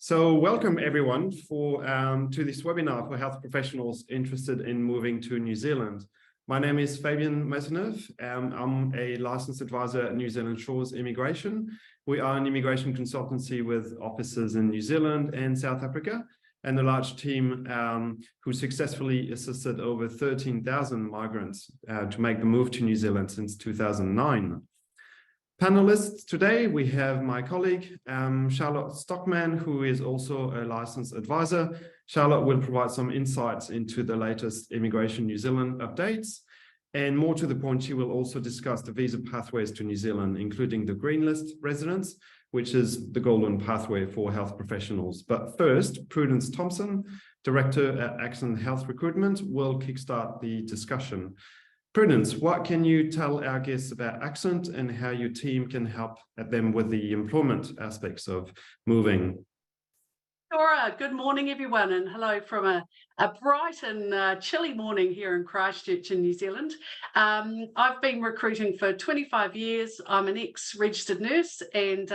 So welcome everyone to this webinar for health professionals interested in moving to New Zealand. My name is Fabian Maisonneuve. I'm a licensed advisor at New Zealand Shores Immigration. We are an immigration consultancy with offices in New Zealand and South Africa, and a large team who successfully assisted over 13,000 migrants to make the move to New Zealand since 2009. Panelists today, we have my colleague, Charlotte Stockman, who is also a licensed advisor. Charlotte will provide some insights into the latest Immigration New Zealand updates. And more to the point, she will also discuss the visa pathways to New Zealand, including the green list residents, which is the golden pathway for health professionals. But first, Prudence Thompson, Director at Accent Health Recruitment, will kickstart the discussion. Prudence, what can you tell our guests about Accent and how your team can help them with the employment aspects of moving? Sure. Good morning, everyone, and hello from a bright and chilly morning here in Christchurch in New Zealand. I've been recruiting for 25 years. I'm an ex-registered nurse and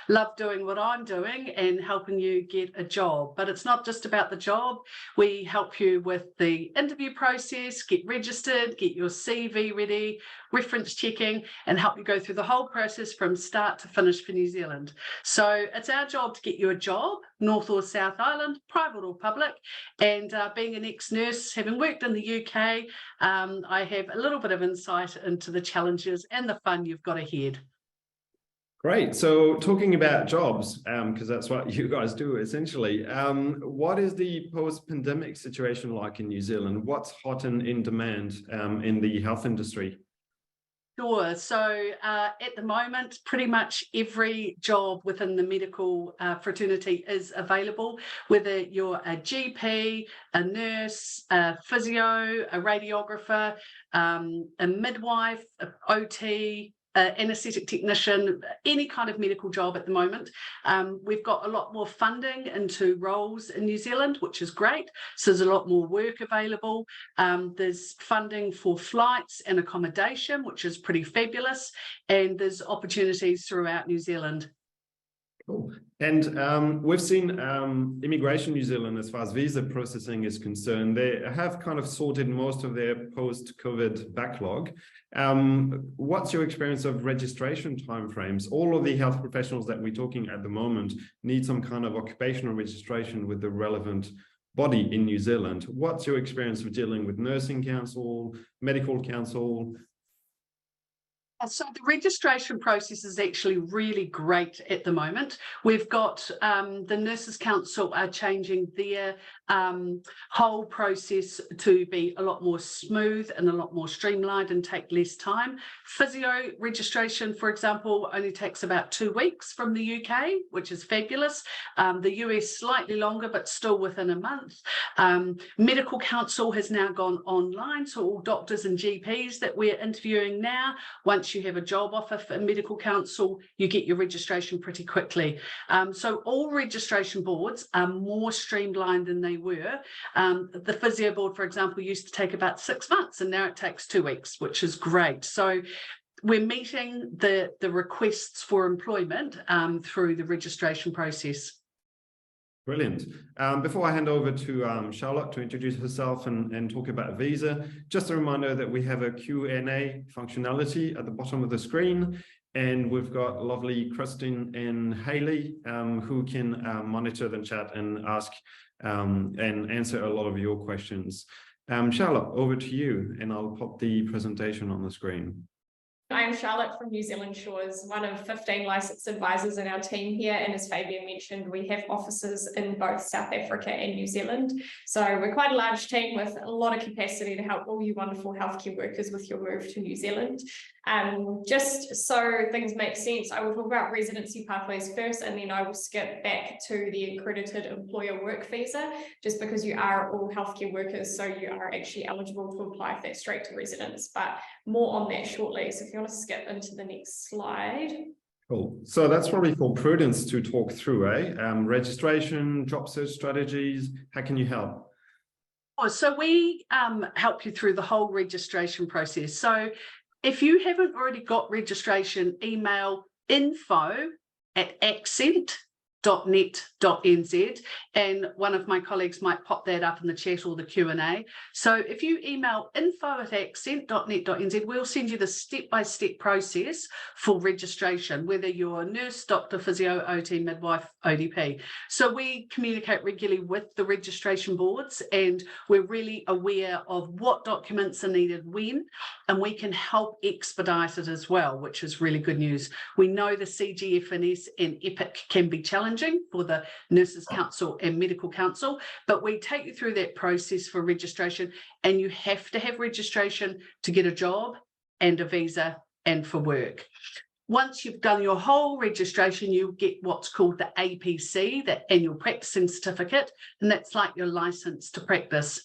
love doing what I'm doing and helping you get a job. But it's not just about the job. We help you with the interview process, get registered, get your CV ready, reference checking, and help you go through the whole process from start to finish for New Zealand. So it's our job to get you a job, North or South Island, private or public. And being an ex-nurse, having worked in the UK, I have a little bit of insight into the challenges and the fun you've got ahead. Great. So talking about jobs, because that's what you guys do essentially, what is the post-pandemic situation like in New Zealand? What's hot and in demand in the health industry? Sure. So at the moment, pretty much every job within the medical fraternity is available, whether you're a GP, a nurse, a physio, a radiographer, a midwife, a OT, anaesthetic technician, any kind of medical job at the moment. We've got a lot more funding into roles in New Zealand, which is great. So there's a lot more work available. There's funding for flights and accommodation, which is pretty fabulous. And there's opportunities throughout New Zealand. Cool. And we've seen Immigration New Zealand, as far as visa processing is concerned, they have kind of sorted most of their post-COVID backlog. What's your experience of registration timeframes? All of the health professionals that we're talking at the moment need some kind of occupational registration with the relevant body in New Zealand. What's your experience of dealing with nursing council, medical council? So the registration process is actually really great at the moment. We've got the Nurses Council are changing their whole process to be a lot more smooth and a lot more streamlined and take less time. Physio registration, for example, only takes about 2 weeks from the UK, which is fabulous. The US slightly longer, but still within a month. Medical Council has now gone online, so all doctors and GPs that we're interviewing now, once you have a job offer for Medical Council, you get your registration pretty quickly. So all registration boards are more streamlined than they were. The physio board, for example, used to take about 6 months, and now it takes 2 weeks, which is great. So we're meeting the requests for employment through the registration process. Brilliant. Before I hand over to Charlotte to introduce herself and talk about visa, just a reminder that we have a Q&A functionality at the bottom of the screen, and we've got lovely Kristen and Hayley who can monitor the chat and ask and answer a lot of your questions. Charlotte, over to you, and I'll pop the presentation on the screen. I'm Charlotte from New Zealand Shores, one of 15 licensed advisors in our team here, and as Fabian mentioned, we have offices in both South Africa and New Zealand. So we're quite a large team with a lot of capacity to help all you wonderful healthcare workers with your move to New Zealand. Just so things make sense, I will talk about residency pathways first, and then I will skip back to the accredited employer work visa, just because you are all healthcare workers, so you are actually eligible to apply for that straight to residence, but more on that shortly. So if you want to skip into the next slide. Cool. So that's probably for Prudence to talk through, registration, job search strategies. How can you help? So we help you through the whole registration process. So if you haven't already got registration, email info@accent.com .net.nz, and one of my colleagues might pop that up in the chat or the Q&A. So if you email info@accent.net.nz, we'll send you the step-by-step process for registration, whether you're a nurse, doctor, physio, OT, midwife, ODP. So we communicate regularly with the registration boards, and we're really aware of what documents are needed when, and we can help expedite it as well, which is really good news. We know the CGFNS and EPIC can be challenging for the Nurses Council and Medical Council, but we take you through that process for registration, and you have to have registration to get a job and a visa and for work. Once you've done your whole registration, you get what's called the APC, the Annual Practicing Certificate, and that's like your license to practice.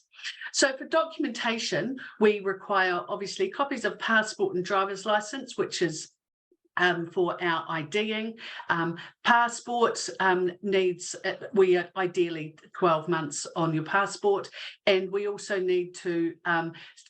So for documentation, we require obviously copies of passport and driver's license, which is for our IDing. Passport needs, we are ideally 12 months on your passport, and we also need to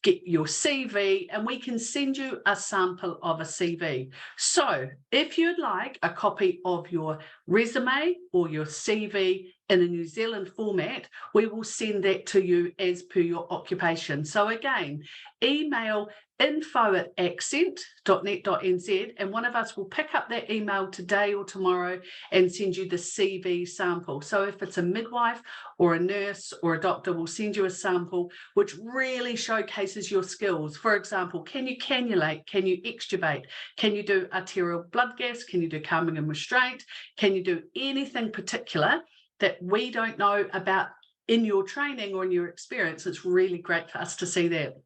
get your CV, and we can send you a sample of a CV. So if you'd like a copy of your resume or your CV in a New Zealand format, we will send that to you as per your occupation. So again, email info@accent.net.nz, and one of us will pick up that email today or tomorrow and send you the CV sample. So if it's a midwife or a nurse or a doctor, we'll send you a sample which really showcases your skills. For example, can you cannulate? Can you extubate? Can you do arterial blood gas? Can you do calming and restraint? Can you do anything particular that we don't know about in your training or in your experience? It's really great for us to see that.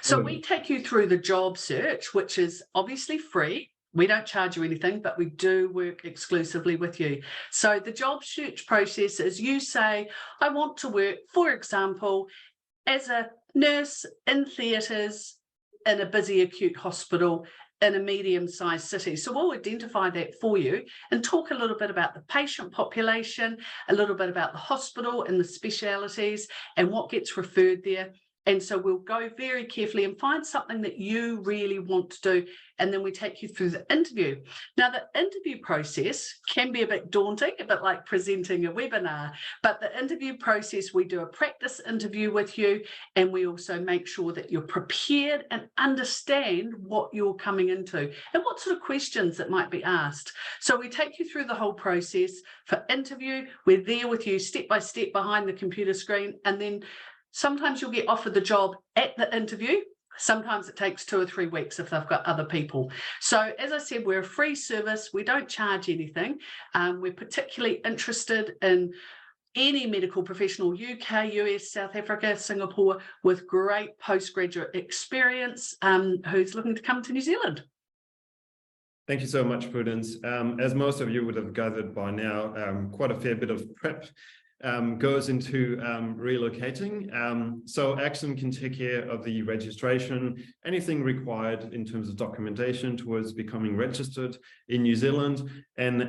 So we take you through the job search, which is obviously free. We don't charge you anything, but we do work exclusively with you. So the job search process is, you say, I want to work, for example, as a nurse in theatres in a busy acute hospital in a medium-sized city. So we'll identify that for you and talk a little bit about the patient population, a little bit about the hospital and the specialities and what gets referred there. And so we'll go very carefully and find something that you really want to do, and then we take you through the interview. Now, the interview process can be a bit daunting, a bit like presenting a webinar, but the interview process, we do a practice interview with you, and we also make sure that you're prepared and understand what you're coming into and what sort of questions that might be asked. So we take you through the whole process. For interview, we're there with you step by step behind the computer screen, and then sometimes you'll get offered the job at the interview. Sometimes it takes 2 or 3 weeks if they've got other people. So as I said, we're a free service. We don't charge anything. We're particularly interested in any medical professional, UK, US, South Africa, Singapore, with great postgraduate experience who's looking to come to New Zealand. Thank you so much, Prudence. As most of you would have gathered by now, quite a fair bit of prep goes into relocating. So Accent can take care of the registration, anything required in terms of documentation towards becoming registered in New Zealand, and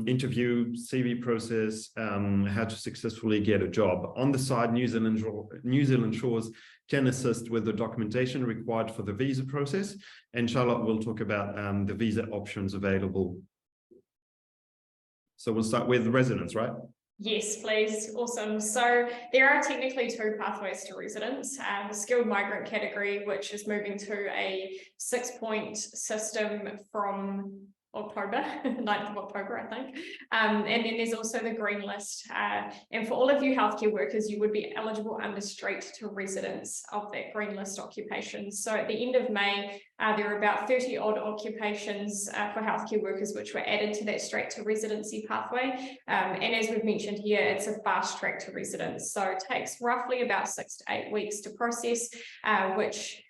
interview, CV process, how to successfully get a job. On the side, New Zealand Shores can assist with the documentation required for the visa process, and Charlotte will talk about the visa options available. So we'll start with residence, right? Yes, please. Awesome. So there are technically 2 pathways to residence. The skilled migrant category, which is moving to a 6-point system from October, 9th of October, I think. And then there's also the green list. And for all of you healthcare workers, you would be eligible under straight to residence of that green list occupations. So at the end of May, there are about 30 odd occupations for healthcare workers which were added to that straight to residency pathway. And as we've mentioned here, it's a fast track to residence. So it takes roughly about 6 to 8 weeks to process, which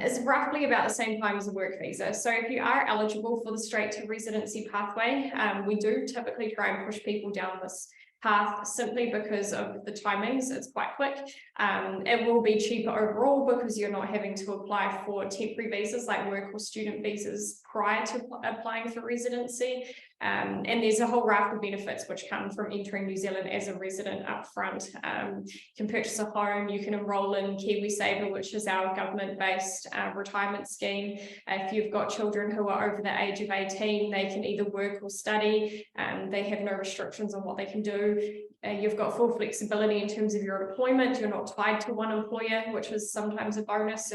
is roughly about the same time as a work visa. So if you are eligible for the straight to residency pathway, we do typically try and push people down this path simply because of the timings. It's quite quick. It will be cheaper overall because you're not having to apply for temporary visas like work or student visas prior to applying for residency. And there's a whole raft of benefits which come from entering New Zealand as a resident up front. You can purchase a home, you can enroll in KiwiSaver, which is our government-based retirement scheme. If you've got children who are over the age of 18, they can either work or study. They have no restrictions on what they can do. You've got full flexibility in terms of your employment. You're not tied to one employer, which is sometimes a bonus.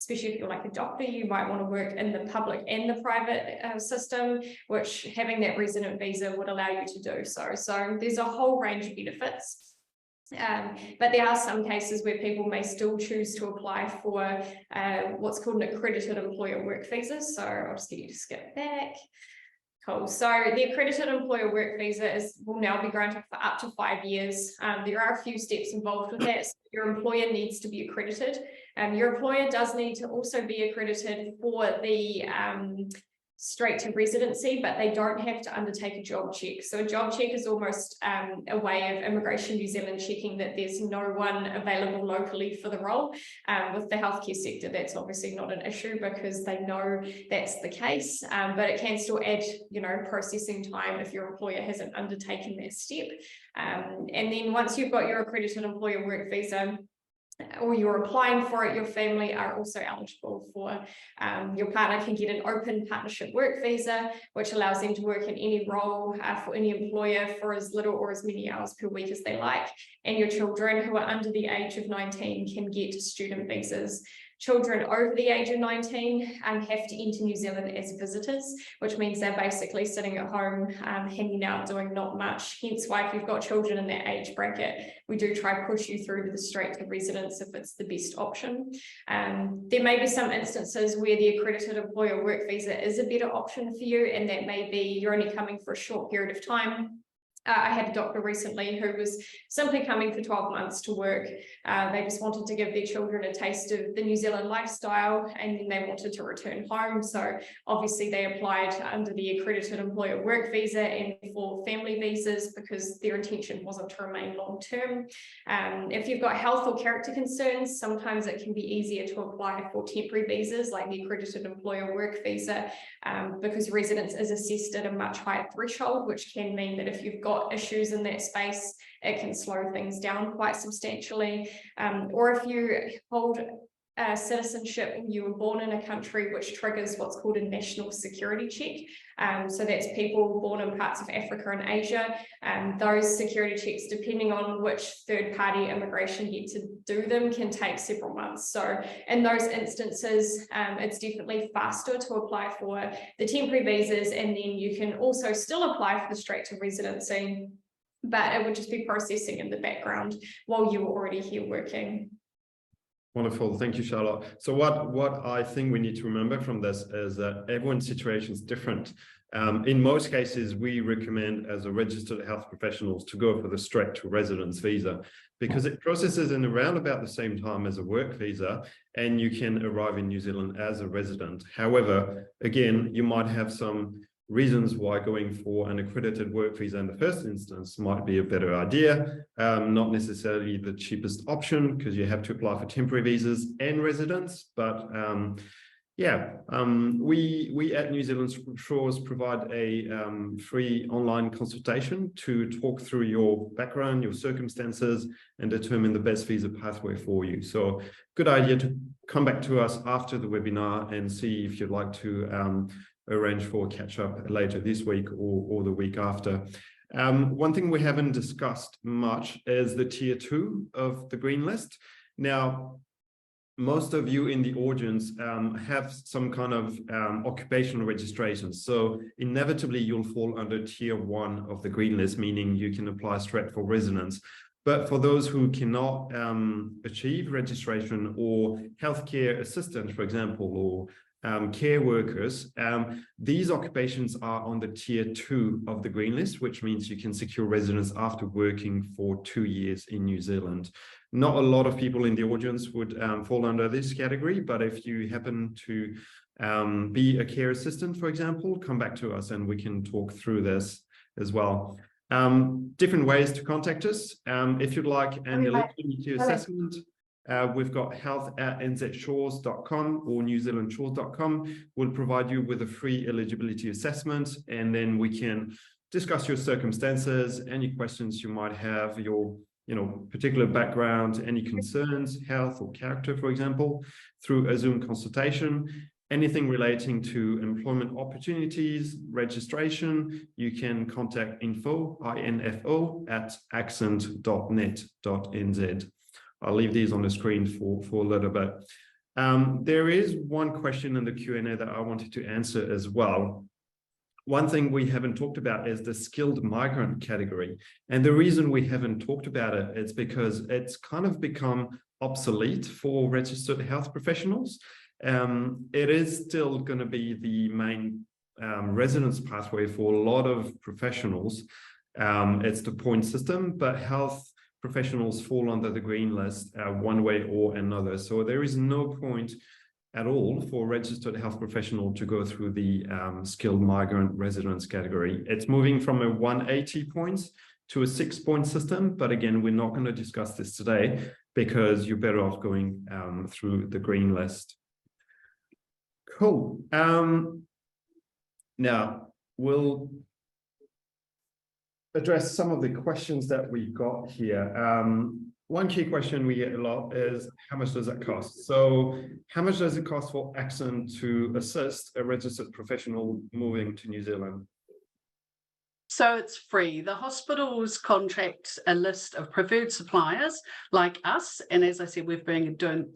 Especially if you're like a doctor, you might want to work in the public and the private system, which having that resident visa would allow you to do so. So there's a whole range of benefits. But there are some cases where people may still choose to apply for what's called an accredited employer work visa. So I'll just get you to skip back. Cool. So the accredited employer work visa will now be granted for up to 5 years. There are a few steps involved with that. So your employer needs to be accredited. Your employer does need to also be accredited for the straight to residency, but they don't have to undertake a job check. So a job check is almost a way of Immigration New Zealand checking that there's no one available locally for the role. With the healthcare sector, that's obviously not an issue because they know that's the case, but it can still add, processing time if your employer hasn't undertaken that step. And then once you've got your accredited employer work visa, or you're applying for it, your family are also eligible for, your partner can get an open partnership work visa, which allows them to work in any role for any employer for as little or as many hours per week as they like. And your children who are under the age of 19 can get student visas. Children over the age of 19 have to enter New Zealand as visitors, which means they're basically sitting at home, hanging out, doing not much. Hence why if you've got children in that age bracket, we do try to push you through to the straight to residence if it's the best option. There may be some instances where the accredited employer work visa is a better option for you, and that may be you're only coming for a short period of time. I had a doctor recently who was simply coming for 12 months to work. They just wanted to give their children a taste of the New Zealand lifestyle, and then they wanted to return home. So obviously they applied under the accredited employer work visa and for family visas because their intention wasn't to remain long term. If you've got health or character concerns, sometimes it can be easier to apply for temporary visas like the accredited employer work visa because residence is assessed at a much higher threshold, which can mean that if you've got issues in that space, it can slow things down quite substantially. Or if you hold citizenship and you were born in a country which triggers what's called a national security check. So that's people born in parts of Africa and Asia. Those security checks, depending on which third-party immigration get to do them, can take several months. So in those instances, it's definitely faster to apply for the temporary visas, and then you can also still apply for the straight to residency, but it would just be processing in the background while you were already here working. Wonderful. Thank you, Charlotte. So what I think we need to remember from this is that everyone's situation is different. In most cases, we recommend as a registered health professionals to go for the straight to residence visa because it processes in around about the same time as a work visa, and you can arrive in New Zealand as a resident. However, again, you might have some reasons why going for an accredited work visa in the first instance might be a better idea, not necessarily the cheapest option because you have to apply for temporary visas and residence, but we at New Zealand Shores provide a free online consultation to talk through your background, your circumstances, and determine the best visa pathway for you. So good idea to come back to us after the webinar and see if you'd like to arrange for a catch-up later this week or the week after. One thing we haven't discussed much is the tier 2 of the green list. Now, most of you in the audience have some kind of occupational registration. So inevitably you'll fall under tier 1 of the green list, meaning you can apply straight for residence. But for those who cannot achieve registration, or healthcare assistants, for example, or care workers, these occupations are on the tier 2 of the green list, which means you can secure residence after working for 2 years in New Zealand. Not a lot of people in the audience would fall under this category, but if you happen to be a care assistant, for example, come back to us and we can talk through this as well. Different ways to contact us. If you'd like an eligibility assessment, We've got health@nzshores.com or newzealandshores.com. We'll provide you with a free eligibility assessment, and then we can discuss your circumstances, any questions you might have, your particular background, any concerns, health or character, for example, through a Zoom consultation. Anything relating to employment opportunities, registration, you can contact info at accent.net.nz. I'll leave these on the screen for a little bit. There is one question in the Q&A that I wanted to answer as well. One thing we haven't talked about is the skilled migrant category. And the reason we haven't talked about it is because it's kind of become obsolete for registered health professionals. It is still going to be the main residence pathway for a lot of professionals. It's the point system, but health professionals fall under the green list one way or another. So there is no point at all for a registered health professional to go through the skilled migrant residence category. It's moving from a 180 points to a 6-point system. But again, we're not going to discuss this today because you're better off going through the green list. Cool. Now we'll address some of the questions that we've got here. One key question we get a lot is, how much does that cost? So how much does it cost for Accent to assist a registered professional moving to New Zealand? So it's free. The hospitals contract a list of preferred suppliers like us. And as I said, we've been doing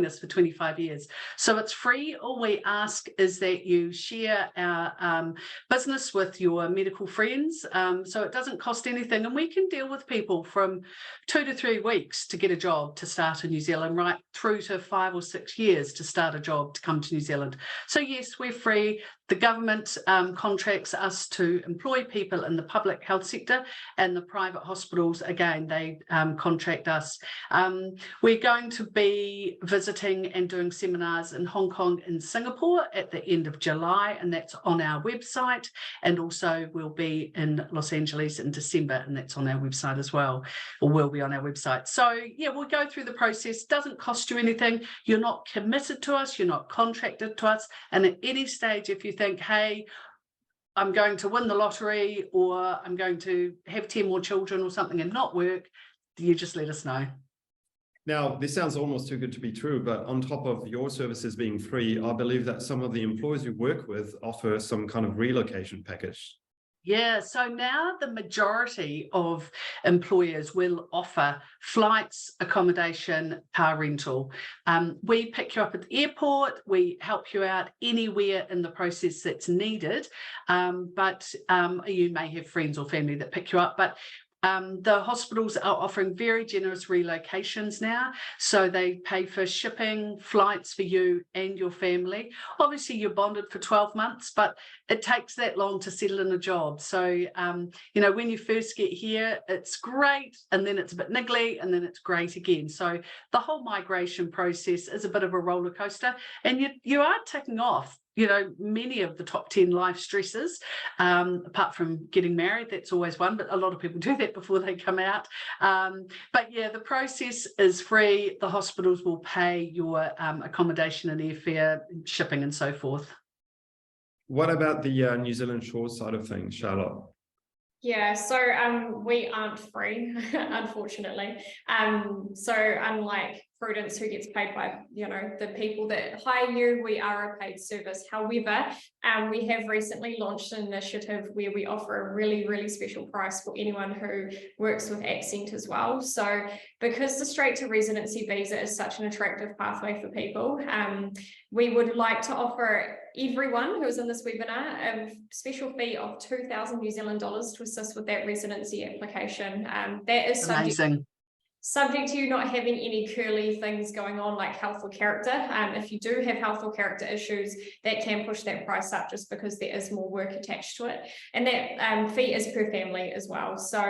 this for 25 years. So it's free. All we ask is that you share our business with your medical friends. So it doesn't cost anything. And we can deal with people from 2 to 3 weeks to get a job to start in New Zealand, right through to 5 or 6 years to start a job to come to New Zealand. So yes, we're free. The government contracts us to employ people in the public health sector, and the private hospitals, again, they contract us. We're going to be visiting and doing seminars in Hong Kong and Singapore at the end of July, and that's on our website. And also we'll be in Los Angeles in December, and that's on our website as well, or will be on our website. So yeah, we'll go through the process. Doesn't cost you anything. You're not committed to us. You're not contracted to us. And at any stage, if you think, hey, I'm going to win the lottery, or I'm going to have 10 more children or something and not work, you just let us know. Now, this sounds almost too good to be true, but on top of your services being free, I believe that some of the employers you work with offer some kind of relocation package. Yeah, so now the majority of employers will offer flights, accommodation, car rental. We pick you up at the airport, we help you out anywhere in the process that's needed, but you may have friends or family that pick you up, but the hospitals are offering very generous relocations now. So they pay for shipping, flights for you and your family. Obviously, you're bonded for 12 months, but it takes that long to settle in a job. So, you know, when you first get here, it's great, and then it's a bit niggly, and then it's great again. So the whole migration process is a bit of a roller coaster, and you are ticking off, you know, many of the top 10 life stresses, apart from getting married. That's always one, but a lot of people do that before they come out. But yeah, the process is free. The hospitals will pay your accommodation and airfare, shipping and so forth. What about the New Zealand Shores side of things, Charlotte? Yeah, so we aren't free, unfortunately. So unlike Prudence, who gets paid by, you know, the people that hire you, we are a paid service. However, we have recently launched an initiative where we offer a really, really special price for anyone who works with Accent as well. So because the straight to residency visa is such an attractive pathway for people, we would like to offer everyone who is in this webinar a special fee of 2,000 New Zealand dollars to assist with that residency application. That is subject to you not having any curly things going on like health or character. If you do have health or character issues, that can push that price up just because there is more work attached to it. And that fee is per family as well. So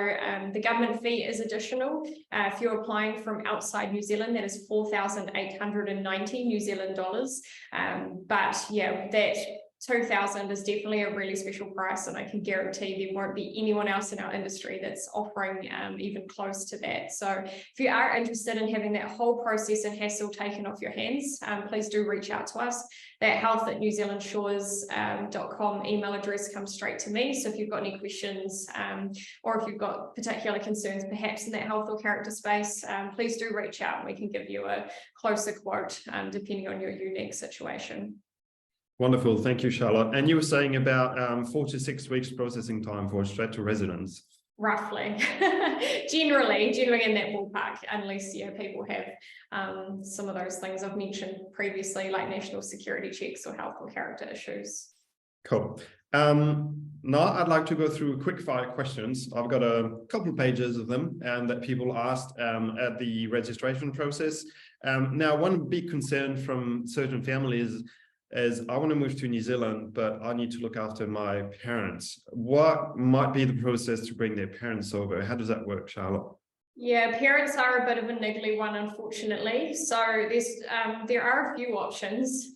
the government fee is additional. If you're applying from outside New Zealand, that is 4,890 New Zealand dollars. But yeah, that 2,000 is definitely a really special price, and I can guarantee there won't be anyone else in our industry that's offering even close to that. So if you are interested in having that whole process and hassle taken off your hands, please do reach out to us. That health@newzealandshores.com email address comes straight to me. So if you've got any questions, or if you've got particular concerns perhaps in that health or character space, please do reach out and we can give you a closer quote depending on your unique situation. Wonderful. Thank you, Charlotte. And you were saying about 4 to 6 weeks processing time for straight to residence. Roughly, generally in that ballpark, unless people have some of those things I've mentioned previously, like national security checks or health or character issues. Cool. Now I'd like to go through quick fire questions. I've got a couple of pages of them that people asked at the registration process. Now, one big concern from certain families is I want to move to New Zealand, but I need to look after my parents. What might be the process to bring their parents over? How does that work, Charlotte? Yeah, parents are a bit of a niggly one, unfortunately. So there are a few options.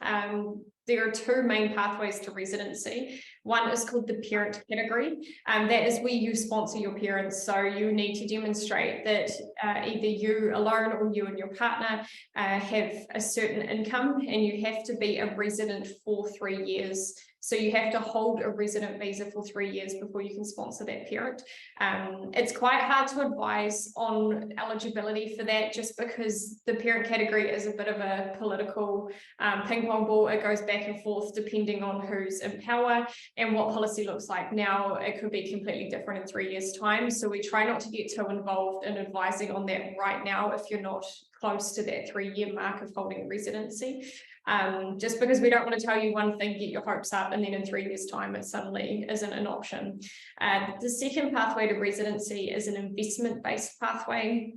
There are 2 main pathways to residency. One is called the parent category, and that is where you sponsor your parents. So you need to demonstrate that either you alone or you and your partner have a certain income, and you have to be a resident for 3 years. So you have to hold a resident visa for 3 years before you can sponsor that parent. It's quite hard to advise on eligibility for that, just because the parent category is a bit of a political ping pong ball. It goes back and forth depending on who's in power and what policy looks like now. It could be completely different in 3 years' time. So we try not to get too involved in advising on that right now if you're not close to that 3-year mark of holding residency. Just because we don't want to tell you one thing, get your hopes up, and then in 3 years' time it suddenly isn't an option. The second pathway to residency is an investment-based pathway,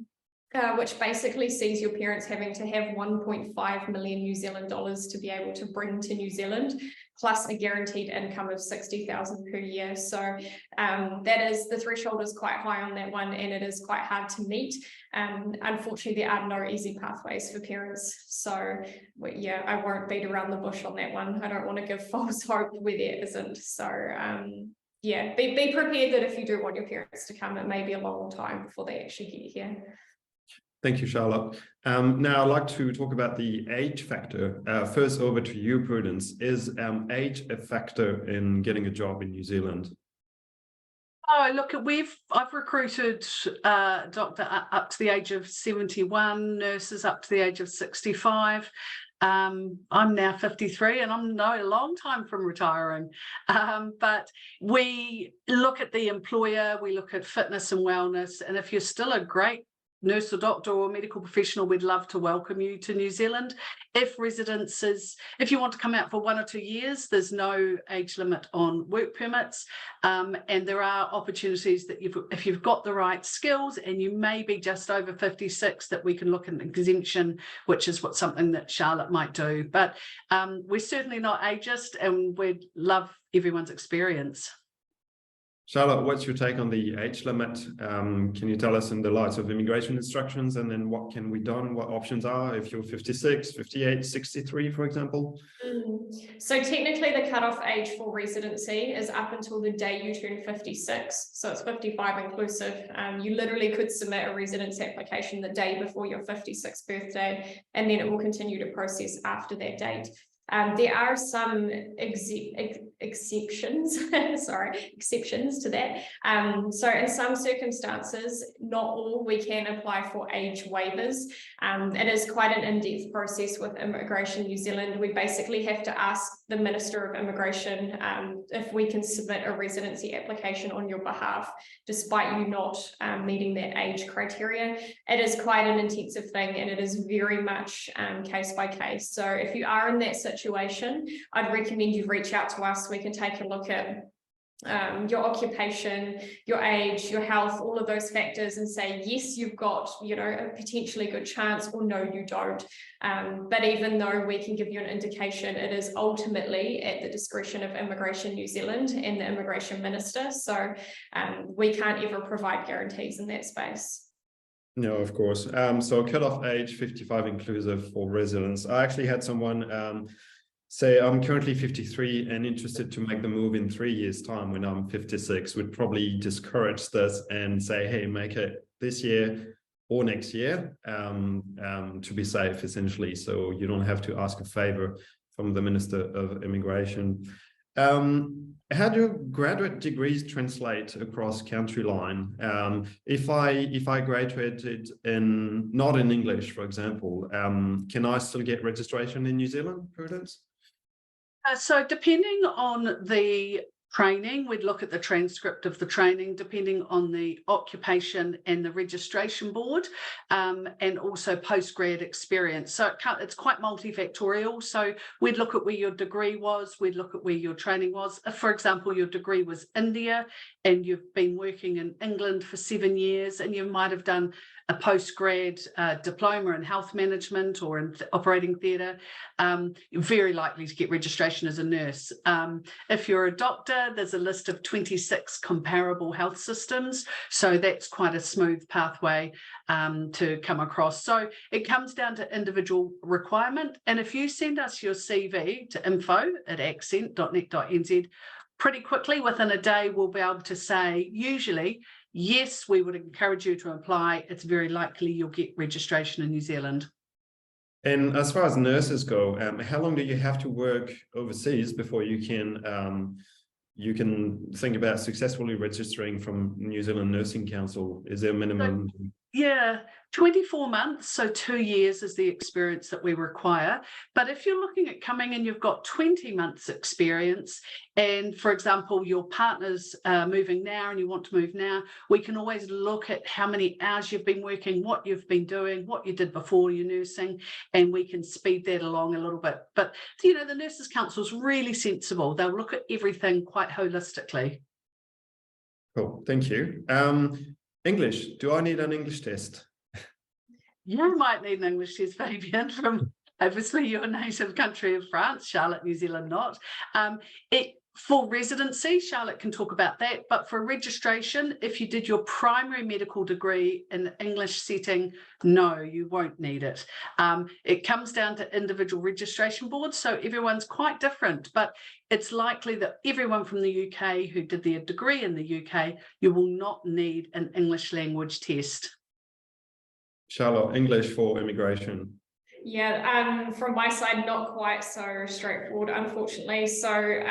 which basically sees your parents having to have 1.5 million New Zealand dollars to be able to bring to New Zealand, plus a guaranteed income of 60,000 per year. So the threshold is quite high on that one, and it is quite hard to meet. Unfortunately, there are no easy pathways for parents. So yeah, I won't beat around the bush on that one. I don't want to give false hope where there isn't. So yeah, be prepared that if you do want your parents to come, it may be a long time before they actually get here. Thank you, Charlotte. Now I'd like to talk about the age factor. First, over to you, Prudence. Is age a factor in getting a job in New Zealand? Oh, look, I've recruited doctor up to the age of 71, nurses up to the age of 65. I'm now 53 and I'm a long time from retiring. But we look at the employer, we look at fitness and wellness, and if you're still a great nurse or doctor or medical professional, we'd love to welcome you to New Zealand. If you want to come out for 1 or 2 years, there's no age limit on work permits, and there are opportunities that if you've got the right skills and you may be just over 56, that we can look at an exemption, which is something that Charlotte might do. But we're certainly not ageist, and we'd love everyone's experience. Charlotte, what's your take on the age limit? Can you tell us in the light of immigration instructions, and then what can be done, what options are if you're 56, 58, 63, for example? So technically the cutoff age for residency is up until the day you turn 56. So it's 55 inclusive. You literally could submit a residence application the day before your 56th birthday, and then it will continue to process after that date. There are some exceptions to that. So in some circumstances, not all, we can apply for age waivers. It is quite an in-depth process with Immigration New Zealand. We basically have to ask the Minister of Immigration if we can submit a residency application on your behalf, despite you not meeting that age criteria. It is quite an intensive thing, and it is very much case by case. So if you are in that situation, I'd recommend you reach out to us. We can take a look at your occupation, your age, your health, all of those factors, and say, yes, you've got, a potentially good chance, or no, you don't. But even though we can give you an indication, it is ultimately at the discretion of Immigration New Zealand and the Immigration Minister. So we can't ever provide guarantees in that space. No, of course. So cutoff age 55 inclusive for residents. I actually had someone say I'm currently 53 and interested to make the move in 3 years' time when I'm 56, would probably discourage this and say, hey, make it this year or next year to be safe, essentially. So you don't have to ask a favor from the Minister of Immigration. How do graduate degrees translate across country line? If I graduated not in English, for example, can I still get registration in New Zealand, Prudence? So depending on the training, we'd look at the transcript of the training, depending on the occupation and the registration board, and also post-grad experience. So it's quite multifactorial. So we'd look at where your degree was, we'd look at where your training was. If, for example, your degree was India and you've been working in England for 7 years and you might have done a post-grad diploma in health management or in operating theatre, you're very likely to get registration as a nurse. If you're a doctor, there's a list of 26 comparable health systems, so that's quite a smooth pathway to come across. So it comes down to individual requirement, and if you send us your CV to info@accent.net.nz, pretty quickly, within a day, we'll be able to say, usually, yes, we would encourage you to apply. It's very likely you'll get registration in New Zealand. And as far as nurses go, how long do you have to work overseas before you can think about successfully registering from New Zealand Nursing Council? Is there a minimum? Yeah, 24 months, so 2 years is the experience that we require. But if you're looking at coming and you've got 20 months experience, and for example, your partner's moving now and you want to move now, we can always look at how many hours you've been working, what you've been doing, what you did before your nursing, and we can speed that along a little bit. But, you know, the Nurses Council is really sensible. They'll look at everything quite holistically. Cool, thank you. English, do I need an English test? You might need an English test, Fabian, from obviously your native country of France, Charlotte, New Zealand not. For residency, Charlotte can talk about that, but for registration, if you did your primary medical degree in the English setting, no, you won't need it. It comes down to individual registration boards, so everyone's quite different, but it's likely that everyone from the UK who did their degree in the UK, you will not need an English language test. Charlotte, English for immigration. Yeah, from my side, not quite so straightforward, unfortunately. So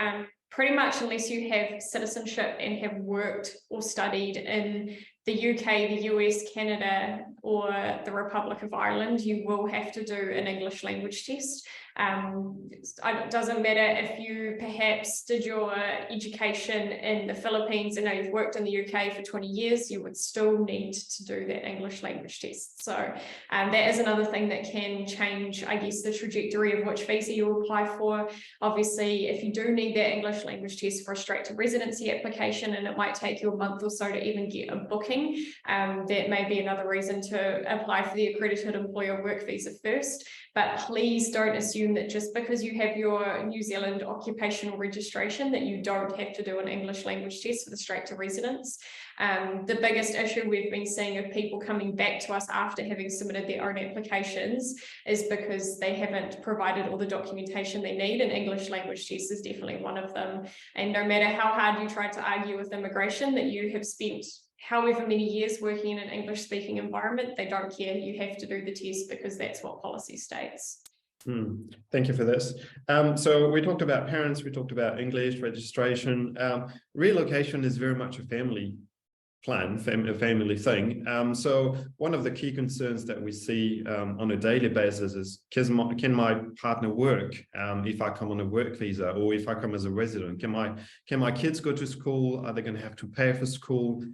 pretty much unless you have citizenship and have worked or studied in the UK, the US, Canada, or the Republic of Ireland, you will have to do an English language test. It doesn't matter if you perhaps did your education in the Philippines and now you've worked in the UK for 20 years, you would still need to do that English language test. So that is another thing that can change, I guess, the trajectory of which visa you apply for. Obviously, if you do need that English language test for a straight to residency application, and it might take you a month or so to even get a booking, that may be another reason to apply for the accredited employer work visa first. But please don't assume that just because you have your New Zealand occupational registration that you don't have to do an English language test for the straight to residence. The biggest issue we've been seeing of people coming back to us after having submitted their own applications is because they haven't provided all the documentation they need, and English language test is definitely one of them. And no matter how hard you try to argue with immigration that you have spent however many years working in an English-speaking environment, they don't care. You have to do the test because that's what policy states. Thank you for this. So we talked about parents, we talked about English registration. Relocation is very much a family plan, a family thing. So one of the key concerns that we see on a daily basis is, can my partner work if I come on a work visa, or if I come as a resident? Can my kids go to school? Are they going to have to pay for school?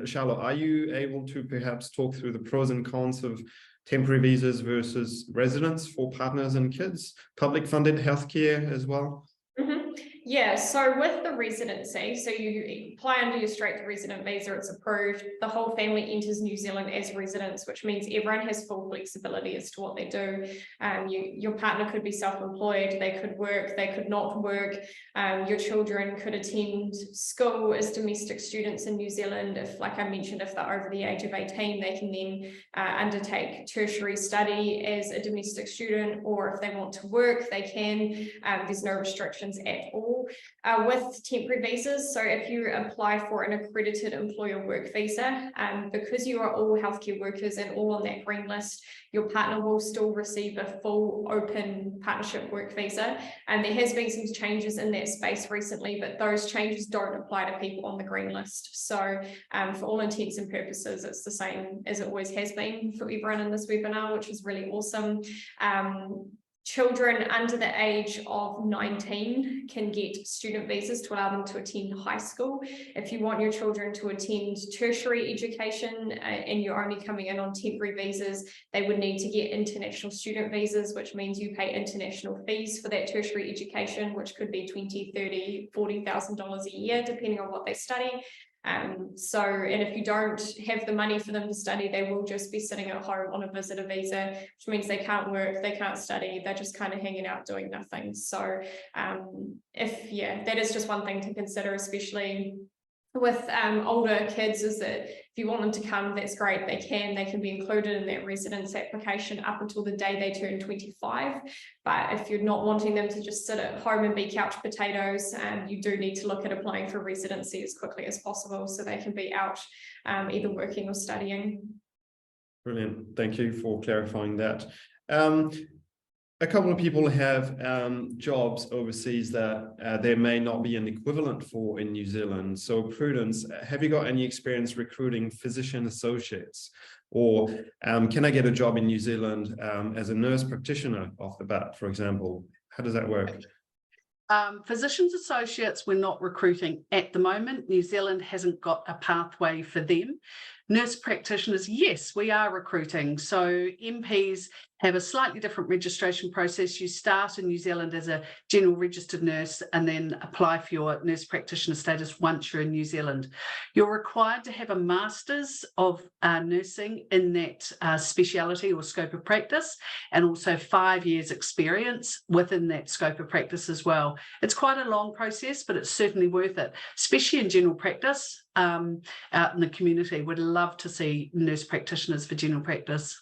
Charlotte, are you able to perhaps talk through the pros and cons of temporary visas versus residence for partners and kids, public funded healthcare as well? Yeah, so with the residency, so you apply under your straight to resident visa, it's approved. The whole family enters New Zealand as residents, which means everyone has full flexibility as to what they do. Your partner could be self-employed, they could work, they could not work. Your children could attend school as domestic students in New Zealand. If, like I mentioned, if they're over the age of 18, they can then undertake tertiary study as a domestic student, or if they want to work, they can. There's no restrictions at all. With temporary visas, so if you apply for an accredited employer work visa, because you are all healthcare workers and all on that green list, your partner will still receive a full open partnership work visa. And there has been some changes in that space recently, but those changes don't apply to people on the green list. So for all intents and purposes, it's the same as it always has been for everyone in this webinar, which is really awesome. Children under the age of 19 can get student visas to allow them to attend high school. If you want your children to attend tertiary education and you're only coming in on temporary visas, they would need to get international student visas, which means you pay international fees for that tertiary education, which could be $20,000, $30,000, $40,000 a year, depending on what they study. And if you don't have the money for them to study, they will just be sitting at home on a visitor visa, which means they can't work, they can't study, they're just kind of hanging out doing nothing. So that is just one thing to consider, especially with older kids, is that if you want them to come, that's great, they can be included in that residence application up until the day they turn 25. But if you're not wanting them to just sit at home and be couch potatoes, you do need to look at applying for residency as quickly as possible so they can be out either working or studying. Brilliant, thank you for clarifying that. A couple of people have jobs overseas that there may not be an equivalent for in New Zealand. So Prudence, have you got any experience recruiting physician associates? Or can I get a job in New Zealand as a nurse practitioner off the bat, for example? How does that work? Physicians associates, we're not recruiting at the moment. New Zealand hasn't got a pathway for them. Nurse practitioners, yes, we are recruiting. So MPs have a slightly different registration process. You start in New Zealand as a general registered nurse and then apply for your nurse practitioner status once you're in New Zealand. You're required to have a master's of nursing in that speciality or scope of practice, and also 5 years experience within that scope of practice as well. It's quite a long process, but it's certainly worth it, especially in general practice. Out in the community, would love to see nurse practitioners for general practice.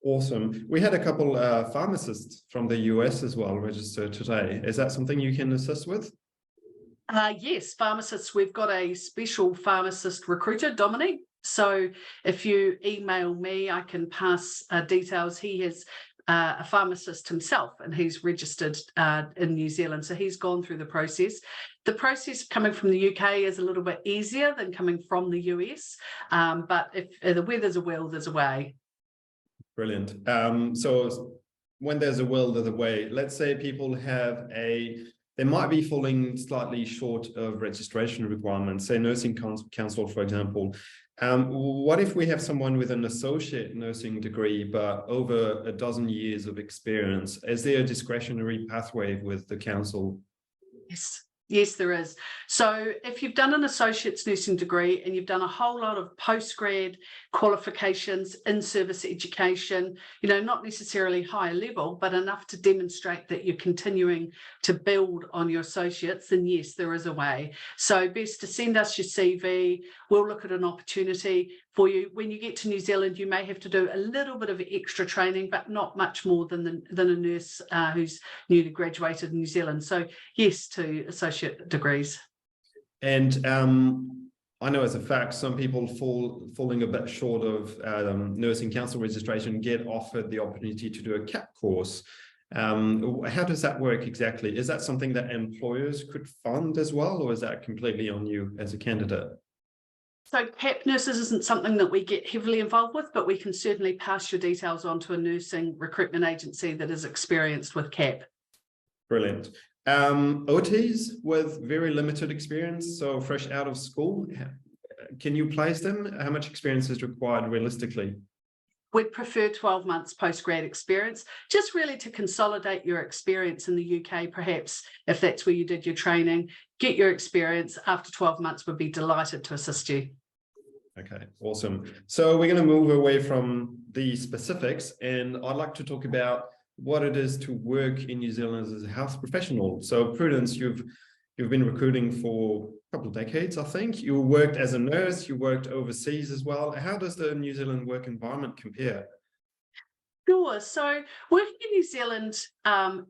Awesome. We had a couple pharmacists from the US as well registered today. Is that something you can assist with? Yes, pharmacists. We've got a special pharmacist recruiter, Dominic. So if you email me, I can pass details. He has a pharmacist himself, and he's registered in New Zealand. So he's gone through the process. The process coming from the UK is a little bit easier than coming from the US. But if where there's a will, there's a way. Brilliant. So when there's a will, there's a way. Let's say people have they might be falling slightly short of registration requirements, say nursing council, for example. What if we have someone with an associate nursing degree, but over a dozen years of experience? Is there a discretionary pathway with the council? Yes, there is. So if you've done an associate's nursing degree and you've done a whole lot of postgrad qualifications, in-service education, not necessarily higher level, but enough to demonstrate that you're continuing to build on your associates, then yes, there is a way. So best to send us your CV. We'll look at an opportunity for you. When you get to New Zealand, you may have to do a little bit of extra training, but not much more than a nurse who's newly graduated in New Zealand. So yes, to associate degrees. And I know as a fact, some people falling a bit short of nursing council registration get offered the opportunity to do a CAP course. How does that work exactly? Is that something that employers could fund as well, or is that completely on you as a candidate? So CAP nurses isn't something that we get heavily involved with, but we can certainly pass your details on to a nursing recruitment agency that is experienced with CAP. Brilliant. OTs with very limited experience, so fresh out of school, can you place them? How much experience is required realistically? we'd prefer 12 months post-grad experience, just really to consolidate your experience in the UK, perhaps, if that's where you did your training, get your experience. After 12 months, we'd be delighted to assist you. Okay, awesome. So we're going to move away from the specifics, and I'd like to talk about what it is to work in New Zealand as a health professional. So Prudence, you've been recruiting for a couple of decades, I think. You worked as a nurse, you worked overseas as well. How does the New Zealand work environment compare? Sure. So working in New Zealand,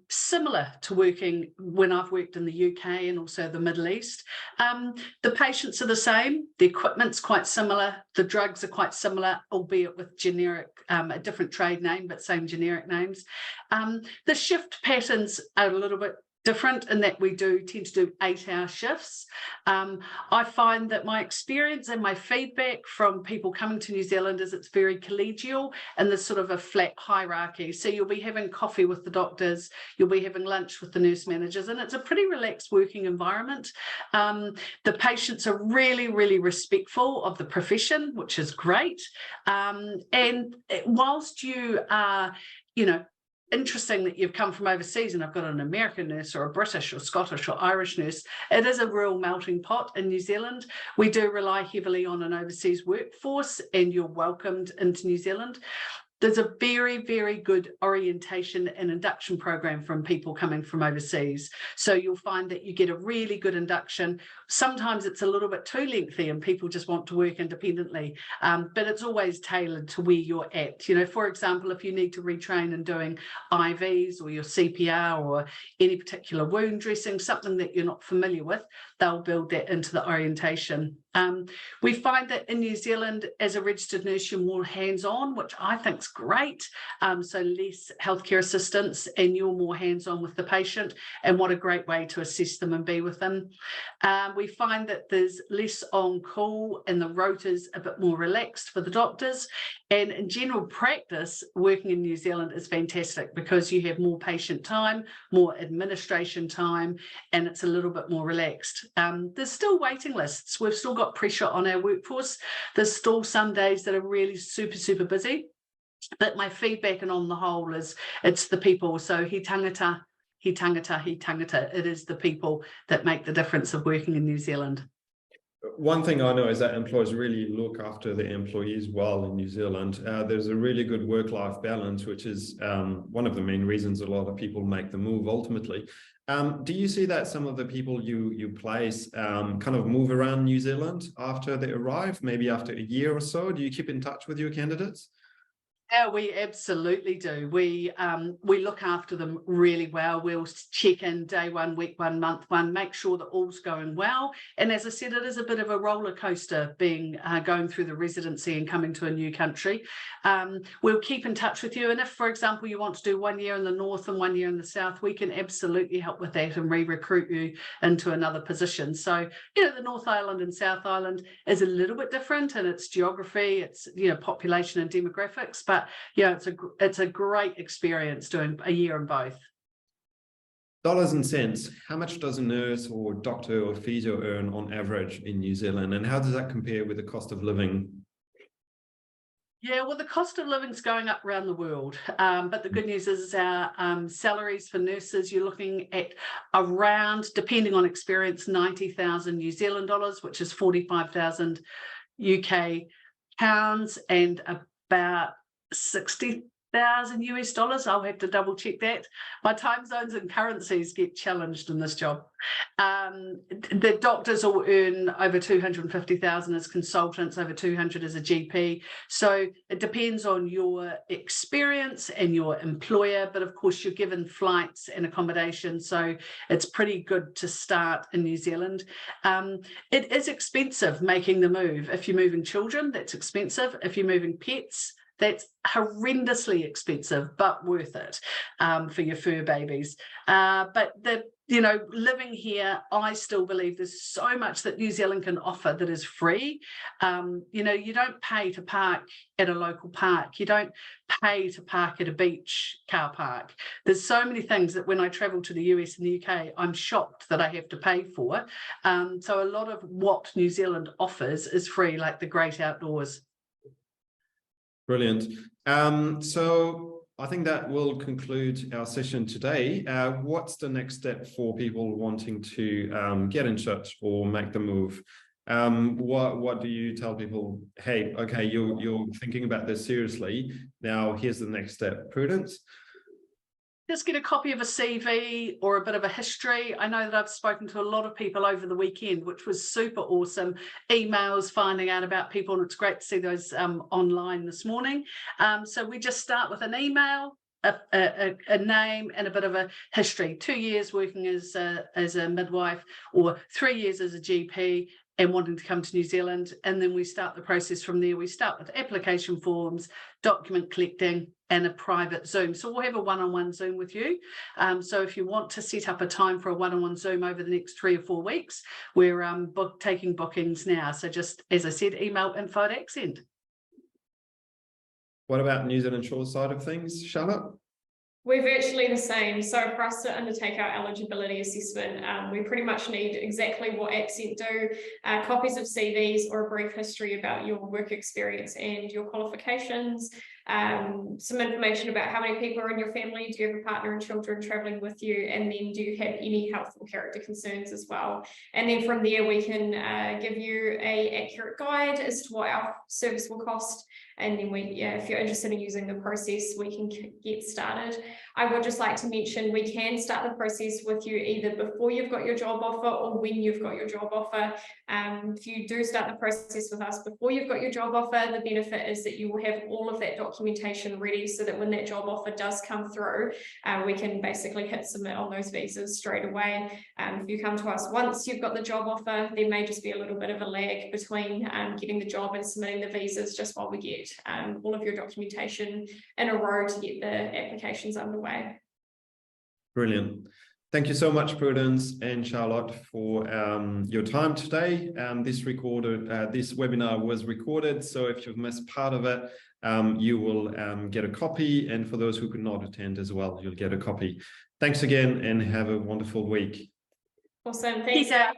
similar to working when I've worked in the UK and also the Middle East. The patients are the same, the equipment's quite similar, the drugs are quite similar, albeit with generic, a different trade name, but same generic names. The shift patterns are a little bit different in that we tend to do 8-hour shifts. I find that my experience and my feedback from people coming to New Zealand is it's very collegial and there's sort of a flat hierarchy. So you'll be having coffee with the doctors, you'll be having lunch with the nurse managers, and it's a pretty relaxed working environment. The patients are really, really respectful of the profession, which is great. And whilst you are, interesting that you've come from overseas and I've got an American nurse or a British or Scottish or Irish nurse. It is a real melting pot in New Zealand. We do rely heavily on an overseas workforce, and you're welcomed into New Zealand. There's a very, very good orientation and induction program from people coming from overseas. So you'll find that you get a really good induction. Sometimes it's a little bit too lengthy and people just want to work independently, but it's always tailored to where you're at. For example, if you need to retrain in doing IVs or your CPR or any particular wound dressing, something that you're not familiar with, they'll build that into the orientation. We find that in New Zealand, as a registered nurse, you're more hands-on, which I think is great. So less healthcare assistance and you're more hands-on with the patient, and what a great way to assess them and be with them. We find that there's less on call and the rota's a bit more relaxed for the doctors. And in general practice, working in New Zealand is fantastic because you have more patient time, more administration time, and it's a little bit more relaxed. There's still waiting lists. We've still got pressure on our workforce. There's still some days that are really super, super busy. But my feedback, and on the whole, is it's the people. So he tangata. It is the people that make the difference of working in New Zealand. One thing I know is that employers really look after their employees well in New Zealand. There's a really good work-life balance, which is one of the main reasons a lot of people make the move ultimately. Do you see that some of the people you place kind of move around New Zealand after they arrive, maybe after a year or so? Do you keep in touch with your candidates? Yeah, we absolutely do. We look after them really well. We'll check in day one, week one, month one, make sure that all's going well. And as I said, it is a bit of a roller coaster going through the residency and coming to a new country. We'll keep in touch with you. And if, for example, you want to do 1 year in the north and 1 year in the south, we can absolutely help with that and re-recruit you into another position. So, the North Island and South Island is a little bit different in its geography, its population and demographics, but it's a great experience doing a year in both. Dollars and cents, how much does a nurse or doctor or physio earn on average in New Zealand, and how does that compare with the cost of living? Yeah, well, the cost of living is going up around the world, but the good news is our salaries for nurses, you're looking at around, depending on experience, 90,000 New Zealand dollars, which is 45,000 UK pounds, and about 60,000 US dollars. I'll have to double check that. My time zones and currencies get challenged in this job. The doctors will earn over 250,000 as consultants, over 200 as a GP. So it depends on your experience and your employer, but of course you're given flights and accommodation. So it's pretty good to start in New Zealand. It is expensive making the move. If you're moving children, that's expensive. If you're moving pets, that's horrendously expensive, but worth it for your fur babies. But living here, I still believe there's so much that New Zealand can offer that is free. You don't pay to park at a local park. You don't pay to park at a beach car park. There's so many things that when I travel to the US and the UK, I'm shocked that I have to pay for. So a lot of what New Zealand offers is free, like the great outdoors. Brilliant. So I think that will conclude our session today. What's the next step for people wanting to get in touch or make the move? What do you tell people? Hey, okay, you're thinking about this seriously. Now here's the next step. Prudence? Just get a copy of a CV or a bit of a history. I know that I've spoken to a lot of people over the weekend, which was super awesome. Emails, finding out about people, and it's great to see those online this morning. So we just start with an email, a name, and a bit of a history. 2 years working as a midwife, or 3 years as a GP, and wanting to come to New Zealand. And then we start the process from there. We start with application forms, document collecting, and a private Zoom. So we'll have a one-on-one Zoom with you. So if you want to set up a time for a one-on-one Zoom over the next 3 or 4 weeks, we're taking bookings now. So just, as I said, email info@Accent. What about New Zealand Shores side of things, Charlotte? We're virtually the same. So for us to undertake our eligibility assessment, we pretty much need exactly what Accent do, copies of CVs or a brief history about your work experience and your qualifications, some information about how many people are in your family, do you have a partner and children traveling with you, and then do you have any health or character concerns as well. And then from there we can give you an accurate guide as to what our service will cost. And then if you're interested in using the process, we can get started. I would just like to mention we can start the process with you either before you've got your job offer or when you've got your job offer. If you do start the process with us before you've got your job offer, the benefit is that you will have all of that documentation ready so that when that job offer does come through, we can basically hit submit on those visas straight away. If you come to us once you've got the job offer, there may just be a little bit of a lag between getting the job and submitting the visas, just while we get all of your documentation in a row to get the applications underway. Brilliant. Thank you so much, Prudence and Charlotte, for your time today. This webinar was recorded, so if you've missed part of it, you will get a copy, and for those who could not attend as well, you'll get a copy. Thanks again and have a wonderful week. Awesome. Thanks. Peace out.